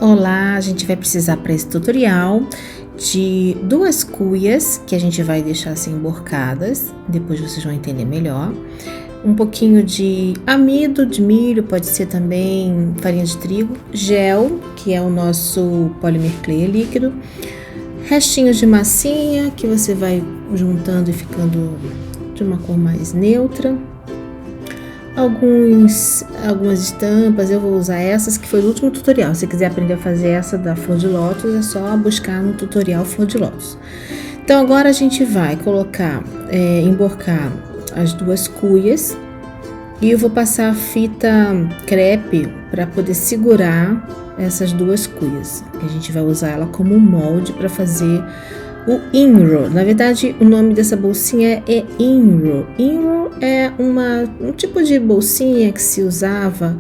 Olá, a gente vai precisar para esse tutorial de 2 cuias que a gente vai deixar assim emborcadas, depois vocês vão entender melhor. Um pouquinho de amido de milho, pode ser também farinha de trigo, gel, que é o nosso Polymer Clay líquido, restinhos de massinha que você vai juntando e ficando de uma cor mais neutra. Algumas estampas, eu vou usar essas que foi do último tutorial. Se quiser aprender a fazer essa da flor de lótus, é só buscar no tutorial flor de lótus. Então agora a gente vai colocar, emborcar as 2 cuias e eu vou passar a fita crepe para poder segurar essas 2 cuias. A gente vai usar ela como molde para fazer o inro. Na verdade, o nome dessa bolsinha é inro. Inro é um tipo de bolsinha que se usava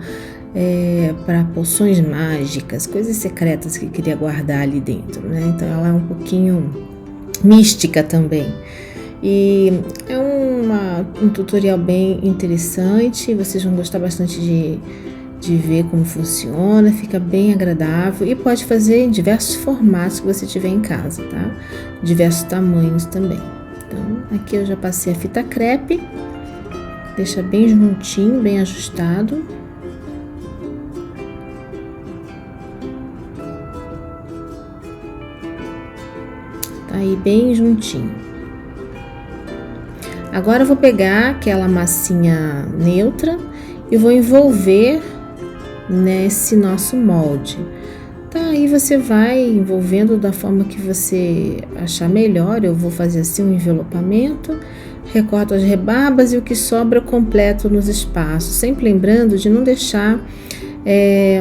para poções mágicas, coisas secretas que queria guardar ali dentro, né? Então ela é um pouquinho mística também. E é um tutorial bem interessante, vocês vão gostar bastante de ver como funciona, fica bem agradável e pode fazer em diversos formatos que você tiver em casa, tá? Diversos tamanhos também. Então, aqui eu já passei a fita crepe, deixa bem juntinho, bem ajustado. Tá aí bem juntinho. Agora eu vou pegar aquela massinha neutra e vou envolver nesse nosso molde. Tá, aí você vai envolvendo da forma que você achar melhor. Eu vou fazer assim um envelopamento, recorto as rebarbas e o que sobra eu completo nos espaços, sempre lembrando de não deixar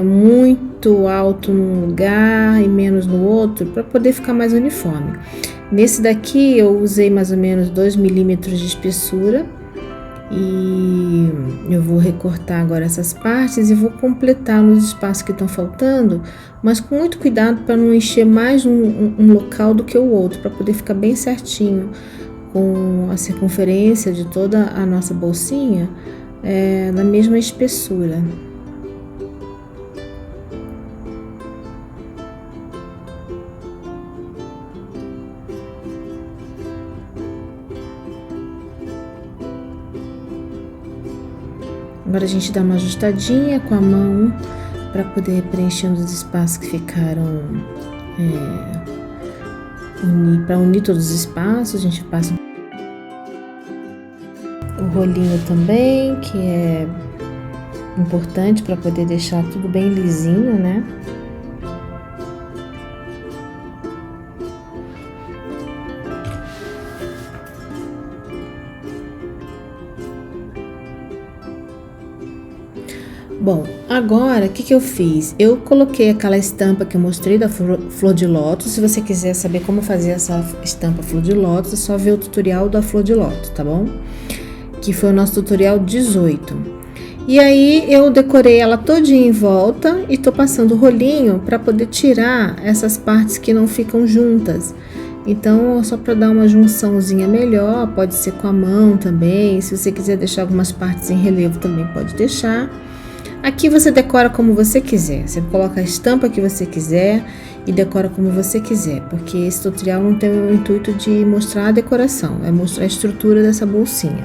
muito alto num lugar e menos no outro, para poder ficar mais uniforme. Nesse daqui eu usei mais ou menos 2 milímetros de espessura. E eu vou recortar agora essas partes e vou completar nos espaços que estão faltando, mas com muito cuidado para não encher mais um local do que o outro, para poder ficar bem certinho com a circunferência de toda a nossa bolsinha na mesma espessura. Agora a gente dá uma ajustadinha com a mão para poder preenchendo os espaços que ficaram, para unir todos os espaços. A gente passa o rolinho também, que é importante para poder deixar tudo bem lisinho, né? Bom, agora o que eu fiz? Eu coloquei aquela estampa que eu mostrei da flor de lótus. Se você quiser saber como fazer essa estampa flor de lótus, é só ver o tutorial da flor de lótus, tá bom? Que foi o nosso tutorial 18. E aí eu decorei ela todinha em volta e tô passando o rolinho para poder tirar essas partes que não ficam juntas. Então, só para dar uma junçãozinha melhor, pode ser com a mão também. Se você quiser deixar algumas partes em relevo também pode deixar. Aqui você decora como você quiser, você coloca a estampa que você quiser e decora como você quiser, porque esse tutorial não tem o intuito de mostrar a decoração, é mostrar a estrutura dessa bolsinha.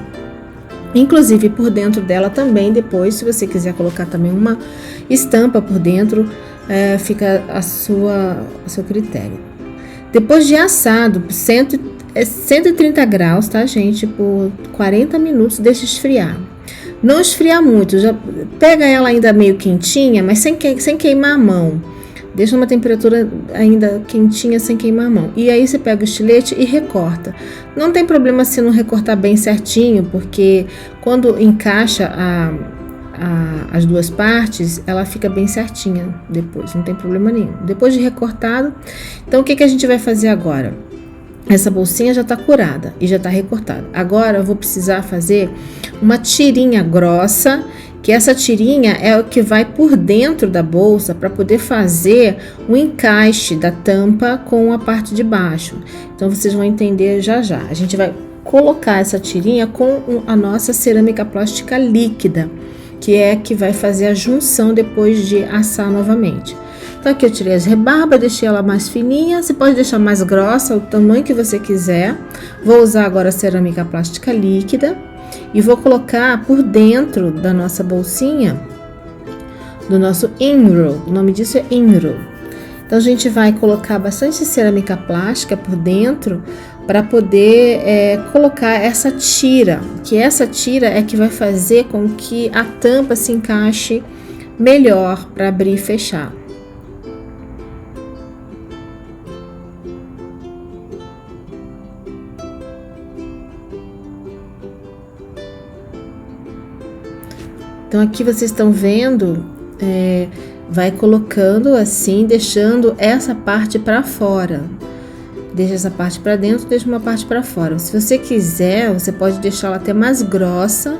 Inclusive por dentro dela também, depois, se você quiser colocar também uma estampa por dentro, fica a seu critério. Depois de assado, 130 graus, tá, gente? Por 40 minutos, deixa esfriar. Não esfriar muito, já pega ela ainda meio quentinha, mas sem queimar a mão. Deixa uma temperatura ainda quentinha, sem queimar a mão. E aí você pega o estilete e recorta. Não tem problema se não recortar bem certinho, porque quando encaixa as 2 partes, ela fica bem certinha depois, não tem problema nenhum. Depois de recortado, então o que a gente vai fazer agora? Essa bolsinha já está curada e já está recortada. Agora eu vou precisar fazer uma tirinha grossa, que essa tirinha é o que vai por dentro da bolsa para poder fazer o encaixe da tampa com a parte de baixo. Então vocês vão entender já já. A gente vai colocar essa tirinha com a nossa cerâmica plástica líquida, que é que vai fazer a junção depois de assar novamente. Então aqui eu tirei as rebarbas, deixei ela mais fininha. Você pode deixar mais grossa, o tamanho que você quiser. Vou usar agora a cerâmica plástica líquida e vou colocar por dentro da nossa bolsinha, do nosso Inroll. O nome disso é Inroll. Então a gente vai colocar bastante cerâmica plástica por dentro para poder colocar essa tira, que essa tira é que vai fazer com que a tampa se encaixe melhor para abrir e fechar. Então aqui vocês estão vendo, vai colocando assim, deixando essa parte para fora. Deixa essa parte para dentro, deixa uma parte para fora. Se você quiser, você pode deixar ela até mais grossa,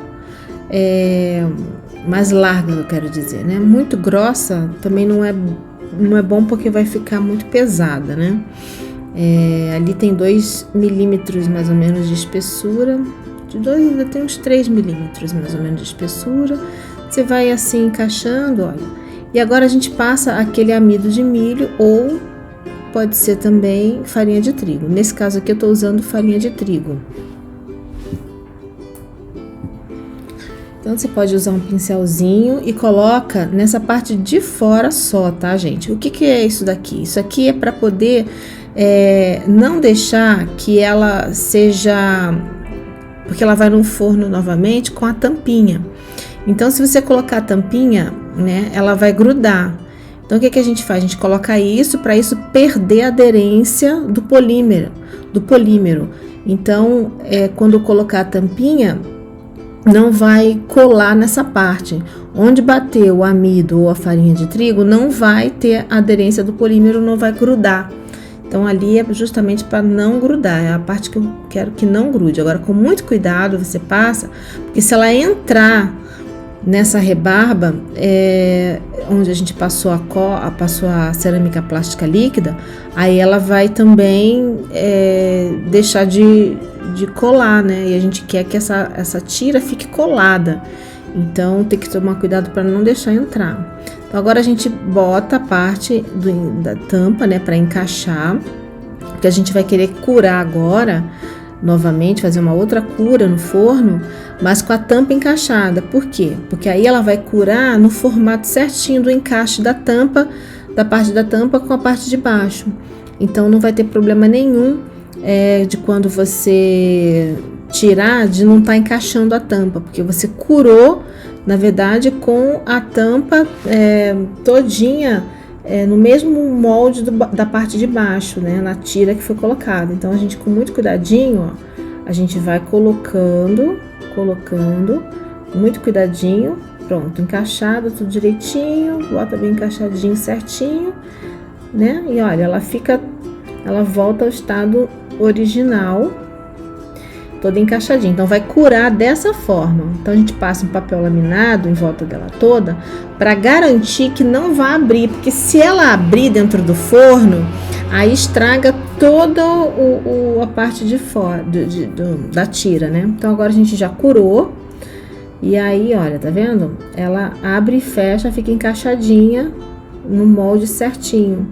mais larga, eu quero dizer, né? Muito grossa também não é bom, porque vai ficar muito pesada, né? Ali tem 2 milímetros mais ou menos de espessura, tem uns 3 milímetros mais ou menos de espessura. Você vai assim encaixando, olha. E agora a gente passa aquele amido de milho, ou pode ser também farinha de trigo. Nesse caso aqui eu tô usando farinha de trigo. Então você pode usar um pincelzinho e coloca nessa parte de fora só, tá, gente? O que é isso daqui? Isso aqui é para poder não deixar que ela seja... Porque ela vai no forno novamente com a tampinha. Então, se você colocar a tampinha, né, ela vai grudar. Então, o que a gente faz? A gente coloca isso para isso perder a aderência do polímero. Então, quando colocar a tampinha, não vai colar nessa parte. Onde bater o amido ou a farinha de trigo, não vai ter aderência do polímero, não vai grudar. Então, ali é justamente para não grudar, é a parte que eu quero que não grude. Agora, com muito cuidado, você passa, porque se ela entrar nessa rebarba, onde a gente passou a cerâmica plástica líquida, aí ela vai também deixar de colar, né? E a gente quer que essa tira fique colada. Então, tem que tomar cuidado para não deixar entrar. Então, agora a gente bota a parte da tampa, né, para encaixar, porque a gente vai querer curar agora, novamente, fazer uma outra cura no forno, mas com a tampa encaixada. Por quê? Porque aí ela vai curar no formato certinho do encaixe da tampa, da parte da tampa com a parte de baixo. Então, não vai ter problema nenhum de quando você tirar, de não estar encaixando a tampa, porque você curou, na verdade, com a tampa todinha no mesmo molde da parte de baixo, né, na tira que foi colocada. Então, a gente, com muito cuidadinho, ó, a gente vai colocando, muito cuidadinho. Pronto, encaixado tudo direitinho, bota bem encaixadinho, certinho, né? E olha, ela volta ao estado original, toda encaixadinha. Então, vai curar dessa forma. Então, a gente passa um papel laminado em volta dela toda para garantir que não vai abrir, porque se ela abrir dentro do forno, aí estraga toda a parte de fora da tira, né? Então, agora a gente já curou. E aí, olha, tá vendo? Ela abre e fecha, fica encaixadinha no molde certinho.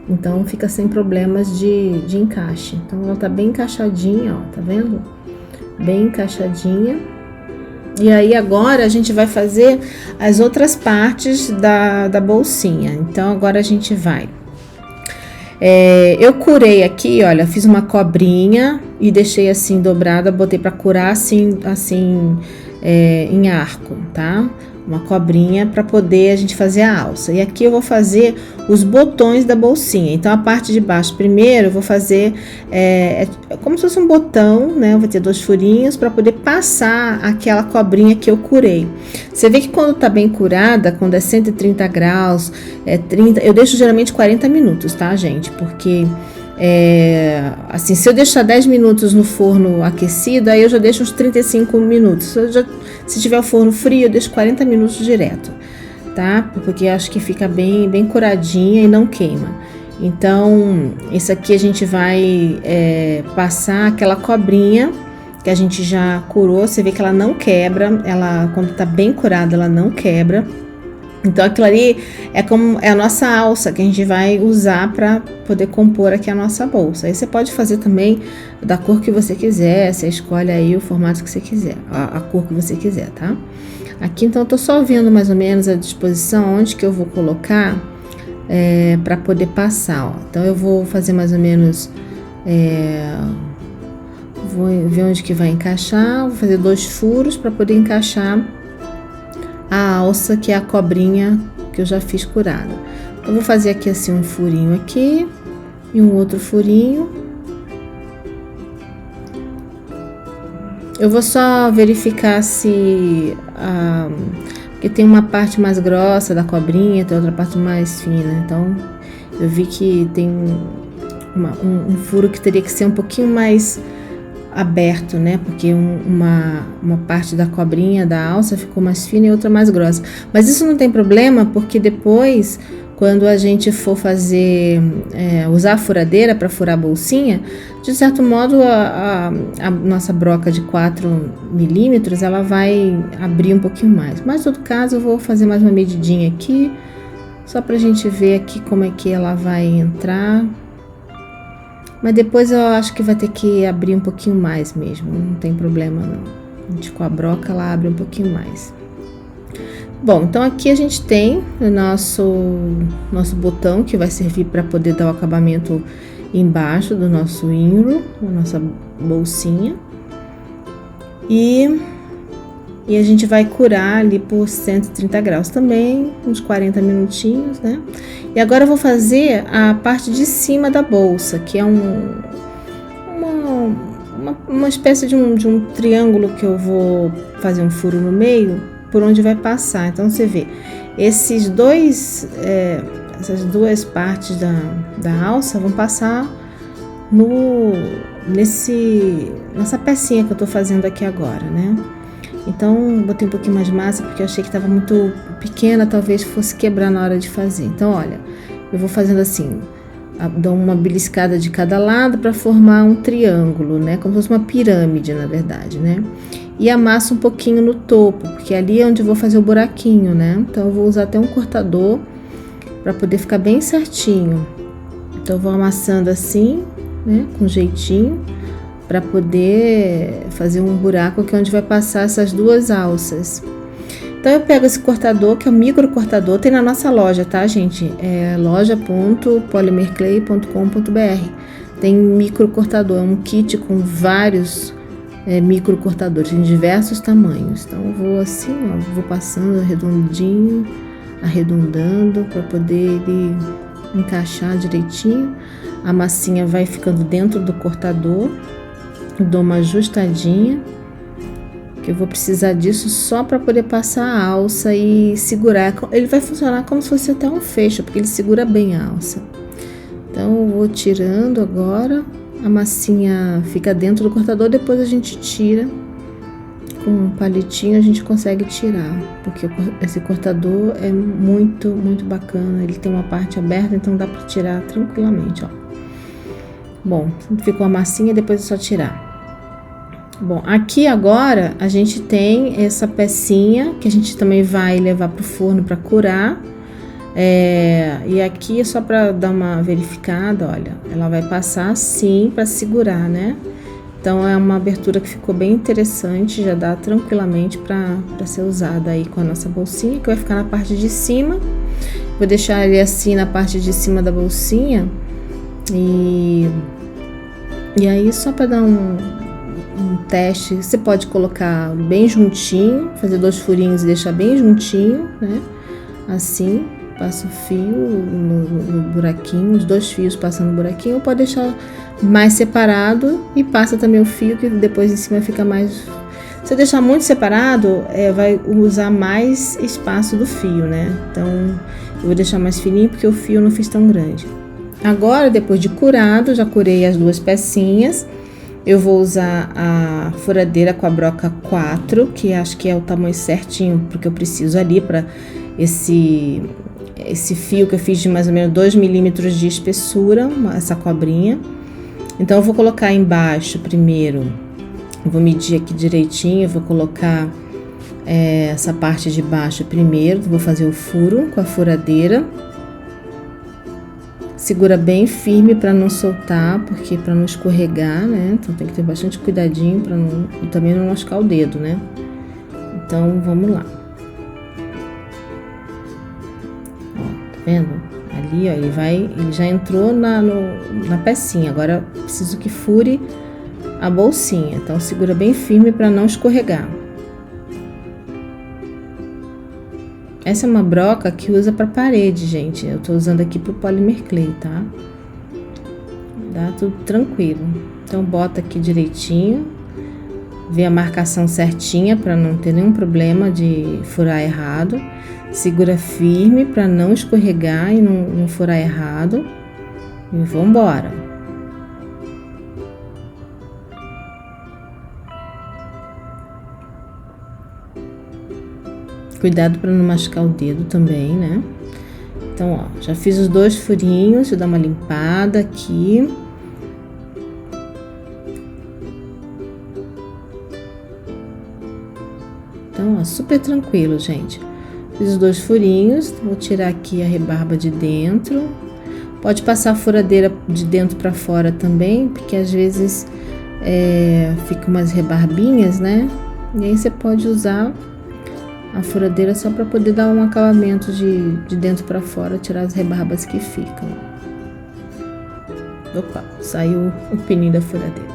Então, fica sem problemas de encaixe. Então, ela tá bem encaixadinha, ó, tá vendo? Bem encaixadinha. E aí, agora a gente vai fazer as outras partes da bolsinha. Então, agora a gente vai. Eu curei aqui, olha, fiz uma cobrinha e deixei assim dobrada, botei pra curar assim, em arco, tá? Uma cobrinha para poder a gente fazer a alça. E aqui eu vou fazer os botões da bolsinha. Então, a parte de baixo, primeiro, eu vou fazer como se fosse um botão, né? Eu vou ter 2 furinhos para poder passar aquela cobrinha que eu curei. Você vê que quando tá bem curada, quando é 130 graus, 30, eu deixo geralmente 40 minutos, tá, gente? Porque assim, se eu deixar 10 minutos no forno aquecido, aí eu já deixo uns 35 minutos. Se tiver o forno frio, eu deixo 40 minutos direto, tá? Porque acho que fica bem curadinha e não queima. Então, isso aqui a gente vai passar aquela cobrinha que a gente já curou. Você vê que ela não quebra, quando tá bem curada, ela não quebra. Então aquilo ali é a nossa alça que a gente vai usar para poder compor aqui a nossa bolsa. Aí você pode fazer também da cor que você quiser, você escolhe aí o formato que você quiser, a cor que você quiser, tá? Aqui então eu tô só vendo mais ou menos a disposição onde que eu vou colocar para poder passar, ó. Então eu vou fazer mais ou menos, vou ver onde que vai encaixar, vou fazer 2 furos para poder encaixar a alça, que é a cobrinha que eu já fiz curada. Eu vou fazer aqui assim um furinho aqui e um outro furinho. Eu vou só verificar se porque tem uma parte mais grossa da cobrinha, tem outra parte mais fina. Então eu vi que tem um furo que teria que ser um pouquinho mais aberto, né? Porque uma parte da cobrinha da alça ficou mais fina e outra mais grossa. Mas isso não tem problema, porque depois, quando a gente for fazer, usar a furadeira para furar a bolsinha, de certo modo a nossa broca de 4 milímetros ela vai abrir um pouquinho mais. Mas em todo caso eu vou fazer mais uma medidinha aqui, só pra gente ver aqui como é que ela vai entrar. Mas depois eu acho que vai ter que abrir um pouquinho mais mesmo, não tem problema não. A gente com a broca ela abre um pouquinho mais. Bom, então aqui a gente tem o nosso botão que vai servir para poder dar o acabamento embaixo do nosso inro, da nossa bolsinha. E a gente vai curar ali por 130 graus também, uns 40 minutinhos, né? E agora eu vou fazer a parte de cima da bolsa, que é uma espécie de um triângulo que eu vou fazer um furo no meio, por onde vai passar. Então você vê, essas duas partes da alça vão passar nessa pecinha que eu tô fazendo aqui agora, né? Então botei um pouquinho mais de massa porque eu achei que estava muito pequena, talvez fosse quebrar na hora de fazer. Então olha, eu vou fazendo assim, dou uma beliscada de cada lado para formar um triângulo, né? Como se fosse uma pirâmide, na verdade, né? E amasso um pouquinho no topo, porque ali é onde eu vou fazer o buraquinho, né? Então eu vou usar até um cortador para poder ficar bem certinho. Então eu vou amassando assim, né? Com jeitinho, para poder fazer um buraco que é onde vai passar essas duas alças. Então eu pego esse cortador, que é o micro cortador, tem na nossa loja, tá, gente? É loja.polymerclay.com.br. Tem micro cortador, é um kit com vários micro cortadores em diversos tamanhos. Então eu vou assim, ó, vou passando redondinho, arredondando para poder ele encaixar direitinho. A massinha vai ficando dentro do cortador. Dou uma ajustadinha, que eu vou precisar disso só para poder passar a alça e segurar. Ele vai funcionar como se fosse até um fecho, porque ele segura bem a alça. Então eu vou tirando agora, a massinha fica dentro do cortador, depois a gente tira com um palitinho, a gente consegue tirar, porque esse cortador é muito, muito bacana. Ele tem uma parte aberta, então dá para tirar tranquilamente, ó. Bom, ficou a massinha, depois é só tirar. Bom, aqui agora a gente tem essa pecinha que a gente também vai levar pro forno para curar. E aqui é só para dar uma verificada, olha, ela vai passar assim para segurar, né? Então é uma abertura que ficou bem interessante, já dá tranquilamente para ser usada aí com a nossa bolsinha, que vai ficar na parte de cima. Vou deixar ele assim na parte de cima da bolsinha e aí só para dar um teste, você pode colocar bem juntinho, fazer 2 furinhos e deixar bem juntinho, né? Assim, passa o fio no buraquinho, os 2 fios passando no buraquinho, ou pode deixar mais separado e passa também o fio, que depois em cima fica mais. Se deixar muito separado, vai usar mais espaço do fio, né? Então eu vou deixar mais fininho porque o fio eu não fiz tão grande. Agora, depois de curado, já curei as 2 pecinhas. Eu vou usar a furadeira com a broca 4, que acho que é o tamanho certinho, porque eu preciso ali para esse fio que eu fiz de mais ou menos 2 milímetros de espessura, essa cobrinha. Então eu vou colocar embaixo primeiro, eu vou medir aqui direitinho, eu vou colocar essa parte de baixo primeiro. Vou fazer o furo com a furadeira. Segura bem firme para não soltar, porque para não escorregar, né? Então tem que ter bastante cuidadinho para não, e também não machucar o dedo, né? Então vamos lá. Ó, tá vendo? Ali, ó, ele já entrou na pecinha. Agora preciso que fure a bolsinha. Então segura bem firme para não escorregar. Essa é uma broca que usa para parede, gente. Eu tô usando aqui pro Polymer Clay, tá? Dá tudo tranquilo. Então bota aqui direitinho. Vê a marcação certinha para não ter nenhum problema de furar errado. Segura firme para não escorregar e não furar errado. E vambora. Cuidado para não machucar o dedo também, né? Então, ó, já fiz os 2 furinhos, deixa eu dar uma limpada aqui. Então, ó, super tranquilo, gente. Fiz os 2 furinhos, vou tirar aqui a rebarba de dentro. Pode passar a furadeira de dentro para fora também, porque às vezes fica umas rebarbinhas, né? E aí você pode usar a furadeira só para poder dar um acabamento de dentro para fora, tirar as rebarbas que ficam. Opa, saiu o pininho da furadeira.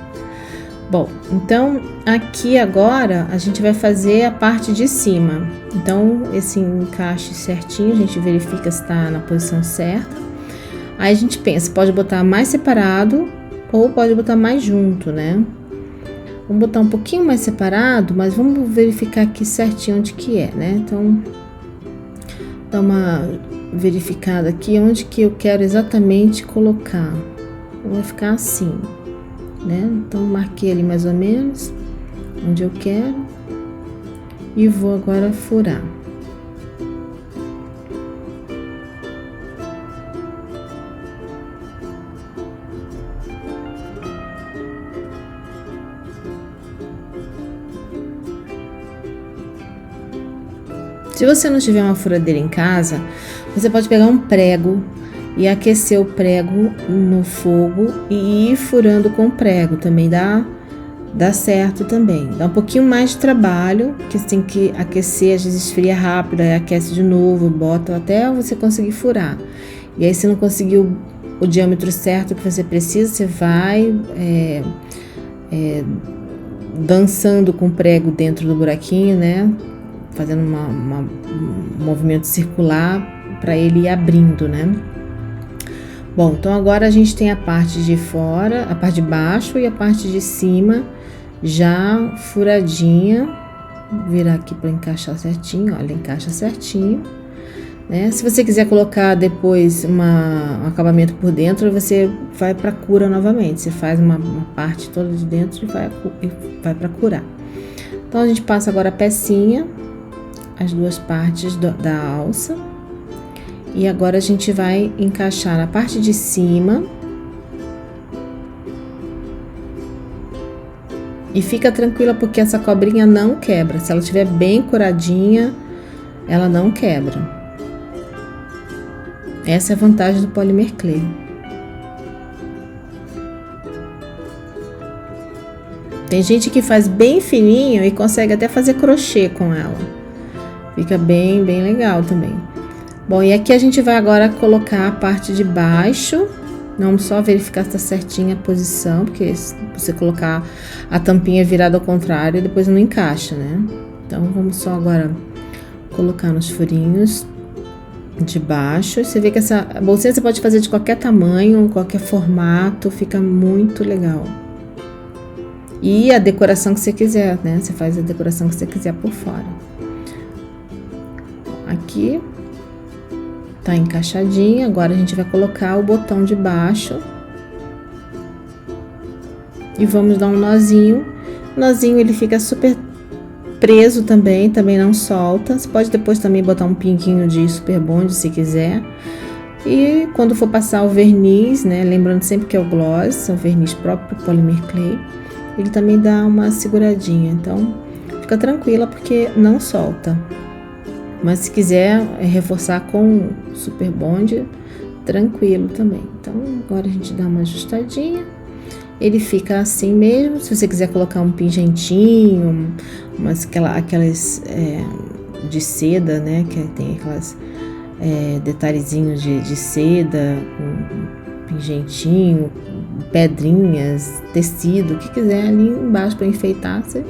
Bom, então aqui agora a gente vai fazer a parte de cima. Então esse encaixe certinho, a gente verifica se está na posição certa. Aí a gente pensa, pode botar mais separado ou pode botar mais junto, né? Vamos botar um pouquinho mais separado, mas vamos verificar aqui certinho onde que é, né? Então, dá uma verificada aqui onde que eu quero exatamente colocar. Vai ficar assim, né? Então, marquei ali mais ou menos onde eu quero e vou agora furar. Se você não tiver uma furadeira em casa, você pode pegar um prego e aquecer o prego no fogo e ir furando com o prego. Também dá certo também. Dá um pouquinho mais de trabalho, porque você tem que aquecer, às vezes esfria rápido, aí aquece de novo, bota até você conseguir furar. E aí se não conseguiu o diâmetro certo que você precisa, você vai dançando com o prego dentro do buraquinho, né? Fazendo um movimento circular para ele ir abrindo, né? Bom, então agora a gente tem a parte de fora, a parte de baixo e a parte de cima já furadinha. Vou virar aqui para encaixar certinho, olha, encaixa certinho, né? Se você quiser colocar depois um acabamento por dentro, você vai para cura novamente. Você faz uma parte toda de dentro e vai para curar. Então a gente passa agora a pecinha, as 2 partes da alça, e agora a gente vai encaixar na parte de cima e fica tranquila porque essa cobrinha não quebra. Se ela estiver bem curadinha, ela não quebra. Essa é a vantagem do Polymer Clay. Tem gente que faz bem fininho e consegue até fazer crochê com ela. Fica bem legal também. Bom, e aqui a gente vai agora colocar a parte de baixo. Vamos só verificar se tá certinha a posição, porque se você colocar a tampinha virada ao contrário, depois não encaixa, né? Então, vamos só agora colocar nos furinhos de baixo. Você vê que essa bolsinha você pode fazer de qualquer tamanho, qualquer formato, fica muito legal. E a decoração que você quiser, né? Você faz a decoração que você quiser por fora. Aqui tá encaixadinha, agora a gente vai colocar o botão de baixo e vamos dar um nozinho. O nozinho ele fica super preso também não solta. Você pode depois também botar um pinguinho de super bond se quiser. E quando for passar o verniz, né, lembrando sempre que é o gloss, é o verniz próprio Polymer Clay, ele também dá uma seguradinha. Então fica tranquila porque não solta. Mas se quiser reforçar com Super Bond, tranquilo também. Então agora a gente dá uma ajustadinha. Ele fica assim mesmo. Se você quiser colocar um pingentinho, aquelas de seda, né? Que tem aquelas detalhezinhos de seda, com pingentinho, pedrinhas, tecido, o que quiser ali embaixo para enfeitar, você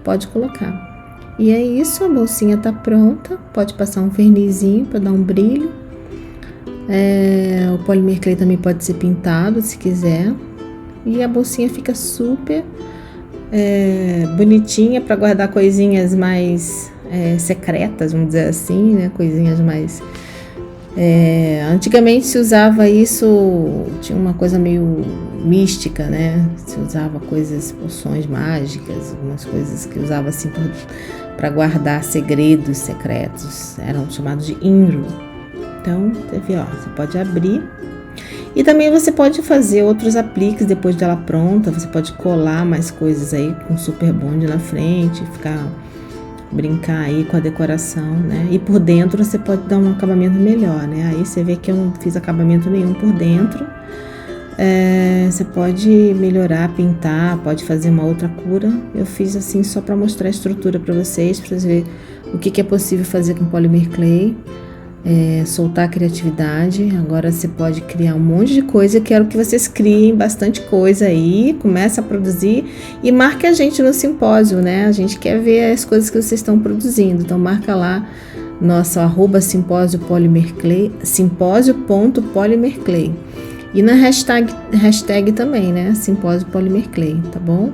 pode colocar. E é isso, a bolsinha tá pronta. Pode passar um vernizinho para dar um brilho. O Polymer Clay também pode ser pintado se quiser. E a bolsinha fica super bonitinha para guardar coisinhas mais secretas, vamos dizer assim, né? Coisinhas mais... antigamente se usava isso, tinha uma coisa meio mística, né? Se usava poções mágicas, algumas coisas que usava assim para guardar segredos secretos, eram chamados de Inro. Então, você pode abrir. E também você pode fazer outros apliques depois dela pronta. Você pode colar mais coisas aí com Super Bond na frente, brincar aí com a decoração, né? E por dentro você pode dar um acabamento melhor, né? Aí você vê que eu não fiz acabamento nenhum por dentro. Você pode melhorar, pintar, pode fazer uma outra cura. Eu fiz assim só para mostrar a estrutura para vocês verem o que é possível fazer com Polymer Clay. Soltar a criatividade. Agora você pode criar um monte de coisa. Eu quero que vocês criem bastante coisa aí, comece a produzir e marque a gente no simpósio, né? A gente quer ver as coisas que vocês estão produzindo, então marca lá nosso @simpósio_polymerclay, simpósio.polymerclay, e na hashtag também, né? Simpósio Polymer Clay, tá bom?